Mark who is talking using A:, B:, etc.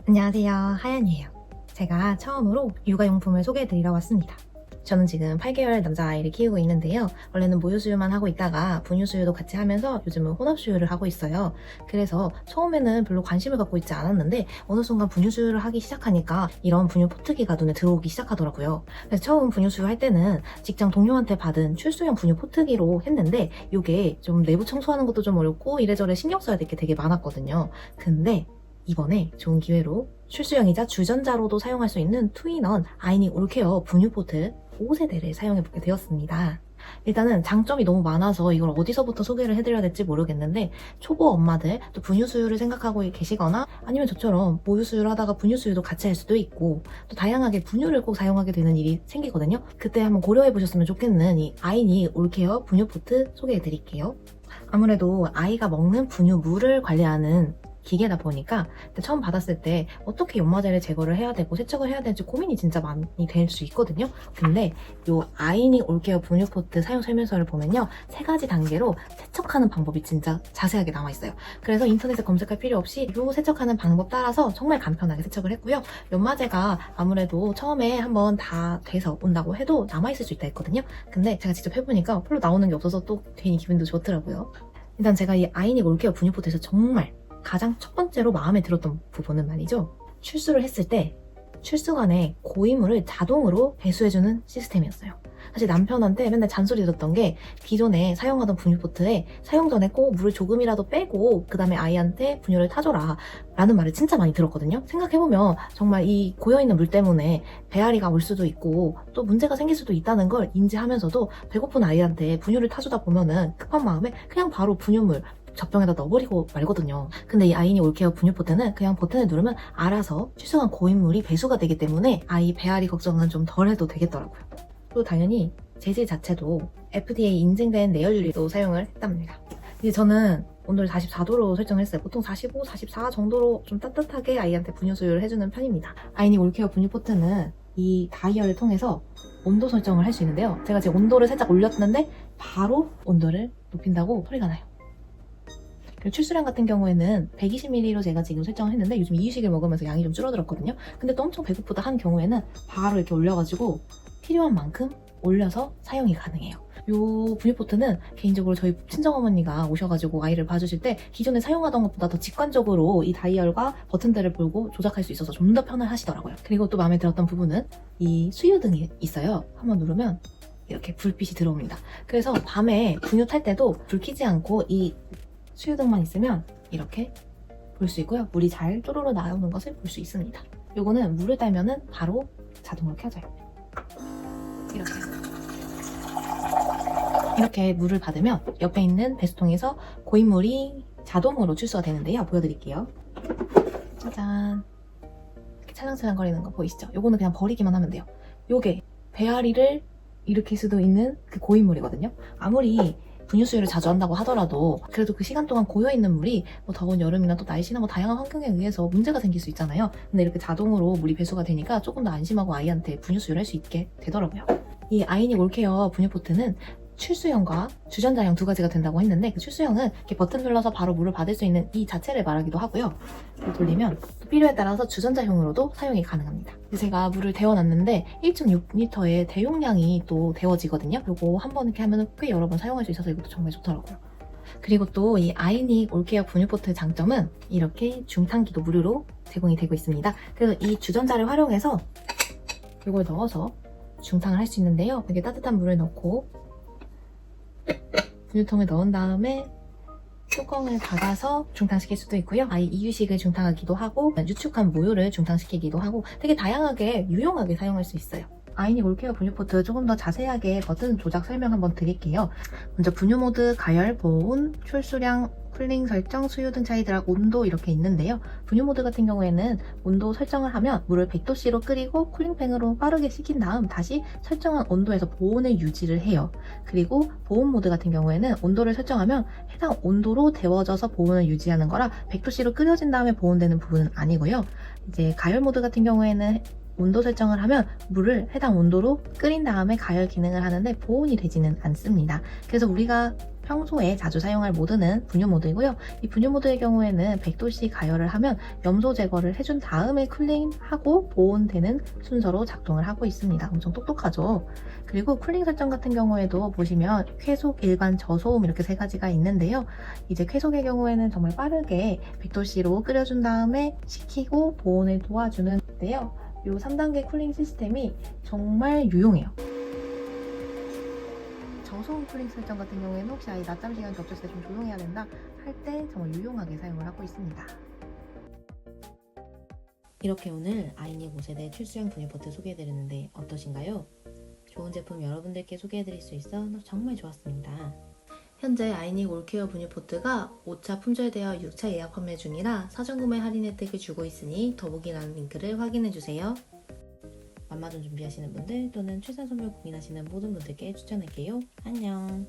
A: 안녕하세요, 하연이에요. 제가 처음으로 육아용품을 소개해드리러 왔습니다. 저는 지금 8개월 남자아이를 키우고 있는데요. 원래는 모유수유만 하고 있다가 분유수유도 같이 하면서 요즘은 혼합수유를 하고 있어요. 그래서 처음에는 별로 관심을 갖고 있지 않았는데 어느 순간 분유수유를 하기 시작하니까 이런 분유 포트기가 눈에 들어오기 시작하더라고요. 그래서 처음 분유수유 할 때는 직장 동료한테 받은 출수용 분유 포트기로 했는데 이게 좀 내부 청소하는 것도 좀 어렵고 이래저래 신경 써야 될 게 되게 많았거든요. 근데 이번에 좋은 기회로 출수형이자 주전자로도 사용할 수 있는 투인원 아이닉 올케어 분유포트 5세대를 사용해보게 되었습니다. 일단은 장점이 너무 많아서 이걸 어디서부터 소개를 해드려야 될지 모르겠는데 초보 엄마들 또 분유수유를 생각하고 계시거나 아니면 저처럼 모유수유를 하다가 분유수유도 같이 할 수도 있고 또 다양하게 분유를 꼭 사용하게 되는 일이 생기거든요. 그때 한번 고려해보셨으면 좋겠는 이 아이닉 올케어 분유포트 소개해드릴게요. 아무래도 아이가 먹는 분유물을 관리하는 기계다 보니까 처음 받았을 때 어떻게 연마제를 제거를 해야 되고 세척을 해야 될지 고민이 진짜 많이 될 수 있거든요. 근데 이 아이닉 올케어 분유포트 사용 설명서를 보면요, 3가지 단계로 세척하는 방법이 진짜 자세하게 나와 있어요. 그래서 인터넷에 검색할 필요 없이 이 세척하는 방법 따라서 정말 간편하게 세척을 했고요. 연마제가 아무래도 처음에 한번 다 돼서 온다고 해도 남아있을 수 있다 했거든요. 근데 제가 직접 해보니까 별로 나오는 게 없어서 또 괜히 기분도 좋더라고요. 일단 제가 이 아이닉 올케어 분유포트에서 정말 가장 첫 번째로 마음에 들었던 부분은 말이죠, 출수를 했을 때 출수관에 고이물을 자동으로 배수해주는 시스템이었어요. 사실 남편한테 맨날 잔소리 들었던 게 기존에 사용하던 분유포트에 사용 전에 꼭 물을 조금이라도 빼고 그 다음에 아이한테 분유를 타줘라 라는 말을 진짜 많이 들었거든요. 생각해보면 정말 이 고여있는 물 때문에 배앓이가 올 수도 있고 또 문제가 생길 수도 있다는 걸 인지하면서도 배고픈 아이한테 분유를 타주다 보면은 급한 마음에 그냥 바로 분유물 젖병에다 넣어버리고 말거든요. 근데 이 아이닉 올케어 분유포트는 그냥 버튼을 누르면 알아서 출수한 고인물이 배수가 되기 때문에 아이 배앓이 걱정은 좀 덜 해도 되겠더라고요. 또 당연히 재질 자체도 FDA 인증된 내열유리도 사용을 했답니다. 이제 저는 온도를 44도로 설정을 했어요. 보통 45, 44 정도로 좀 따뜻하게 아이한테 분유 수유를 해주는 편입니다. 아이닉 올케어 분유포트는 이 다이얼을 통해서 온도 설정을 할 수 있는데요. 제가 지금 온도를 살짝 올렸는데 바로 온도를 높인다고 소리가 나요. 출수량 같은 경우에는 120ml로 제가 지금 설정을 했는데 요즘 이유식을 먹으면서 양이 좀 줄어들었거든요. 근데 또 엄청 배고프다 한 경우에는 바로 이렇게 올려가지고 필요한 만큼 올려서 사용이 가능해요. 이 분유포트는 개인적으로 저희 친정어머니가 오셔가지고 아이를 봐주실 때 기존에 사용하던 것보다 더 직관적으로 이 다이얼과 버튼들을 보고 조작할 수 있어서 좀 더 편안하시더라고요. 그리고 또 마음에 들었던 부분은 이 수유등이 있어요. 한번 누르면 이렇게 불빛이 들어옵니다. 그래서 밤에 분유 탈 때도 불 켜지 않고 이 수유등만 있으면 이렇게 볼 수 있고요. 물이 잘 쪼로로 나오는 것을 볼 수 있습니다. 요거는 물을 따면은 바로 자동으로 켜져요. 이렇게 물을 받으면 옆에 있는 배수통에서 고인물이 자동으로 출수가 되는데요. 보여드릴게요. 짜잔. 이렇게 찰랑찰랑 거리는 거 보이시죠? 요거는 그냥 버리기만 하면 돼요. 요게 배앓이를 일으킬 수도 있는 그 고인물이거든요. 아무리 분유수유를 자주 한다고 하더라도 그래도 그 시간 동안 고여있는 물이 뭐 더운 여름이나 또 날씨나 뭐 다양한 환경에 의해서 문제가 생길 수 있잖아요. 근데 이렇게 자동으로 물이 배수가 되니까 조금 더 안심하고 아이한테 분유수유를 할 수 있게 되더라고요. 이 아이닉 올케어 분유포트는 출수형과 주전자형 2가지가 된다고 했는데 그 출수형은 이렇게 버튼 눌러서 바로 물을 받을 수 있는 이 자체를 말하기도 하고요. 돌리면 또 필요에 따라서 주전자형으로도 사용이 가능합니다. 제가 물을 데워놨는데 1.6L의 대용량이 또 데워지거든요. 요거 한번 이렇게 하면 꽤 여러 번 사용할 수 있어서 이것도 정말 좋더라고요. 그리고 또 이 아이닉 올케어 분유포트의 장점은 이렇게 중탕기도 무료로 제공이 되고 있습니다. 그래서 이 주전자를 활용해서 이걸 넣어서 중탕을 할 수 있는데요. 이렇게 따뜻한 물을 넣고 분유통에 넣은 다음에 뚜껑을 닫아서 중탕시킬 수도 있고요. 아이 이유식을 중탕하기도 하고 유축한 모유를 중탕시키기도 하고 되게 다양하게 유용하게 사용할 수 있어요. 아이닉 올케어 분유포트 조금 더 자세하게 버튼 조작 설명 한번 드릴게요. 먼저 분유 모드, 가열, 보온, 출수량, 쿨링 설정, 수유 등 차이들하고 온도 이렇게 있는데요. 분유 모드 같은 경우에는 온도 설정을 하면 물을 100도씨로 끓이고 쿨링팬으로 빠르게 식힌 다음 다시 설정한 온도에서 보온을 유지를 해요. 그리고 보온 모드 같은 경우에는 온도를 설정하면 해당 온도로 데워져서 보온을 유지하는 거라 100도씨로 끓여진 다음에 보온되는 부분은 아니고요. 이제 가열 모드 같은 경우에는 온도 설정을 하면 물을 해당 온도로 끓인 다음에 가열 기능을 하는데 보온이 되지는 않습니다. 그래서 우리가 평소에 자주 사용할 모드는 분유 모드이고요. 이 분유 모드의 경우에는 100도씨 가열을 하면 염소 제거를 해준 다음에 쿨링하고 보온되는 순서로 작동을 하고 있습니다. 엄청 똑똑하죠? 그리고 쿨링 설정 같은 경우에도 보시면 쾌속, 일반, 저소음 이렇게 세 가지가 있는데요. 이제 쾌속의 경우에는 정말 빠르게 100도씨로 끓여준 다음에 식히고 보온을 도와주는데요. 이 3단계 쿨링 시스템이 정말 유용해요. 저소음 쿨링 설정 같은 경우에는 혹시 아예 낮잠 시간 겹쳤을 때 좀 조용해야 된다 할 때 정말 유용하게 사용을 하고 있습니다. 이렇게 오늘 아이닉 5세대 출수형 분유포트 소개해드렸는데 어떠신가요? 좋은 제품 여러분들께 소개해드릴 수 있어 정말 좋았습니다. 현재 아이닉 올케어 분유포트가 5차 품절되어 6차 예약 판매 중이라 사전구매 할인 혜택을 주고 있으니 더보기란 링크를 확인해주세요. 맘마존 준비하시는 분들 또는 출산 선별 고민하시는 모든 분들께 추천할게요. 안녕.